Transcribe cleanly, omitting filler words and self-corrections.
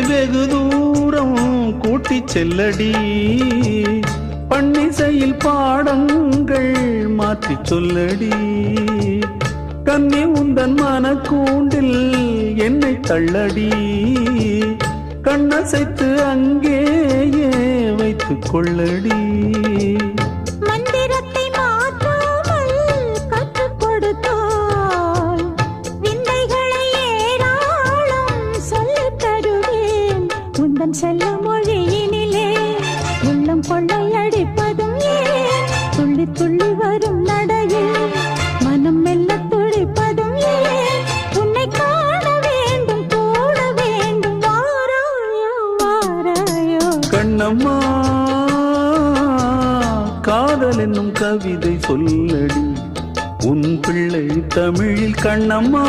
வெகு தூரம் கூட்டிச் செல்லடி, பன்னிசையில் பாடங்கள் மாற்றி சொல்லடி. கன்னி உந்தன் மனக்கூண்டில் என்னை தள்ளடி, கண்ணசைத்து அங்கேயே வைத்துக் கொள்ளடி. மந்திரத்தை மாற்றாமல் கற்றுக் கொடுத்தால் விந்தைகளை ஏராளம் சொல்லித் தருவேன். உந்தன் செல்ல மொழியினிலே உள்ளம் கொள்ளையடிப்பதும் ஏன்? துள்ளி துள்ளி வரும் நடையில் மனம் மெல்ல துடிப்பதும் ஏன்? உன்னை காண வேண்டும், கூட வேண்டும், வாராயோ வாராயோ. கண்ணம்மா, காதல் என்னும் கவிதை சொல்லடி, உன் பிள்ளை தமிழில் கண்ணம்மா.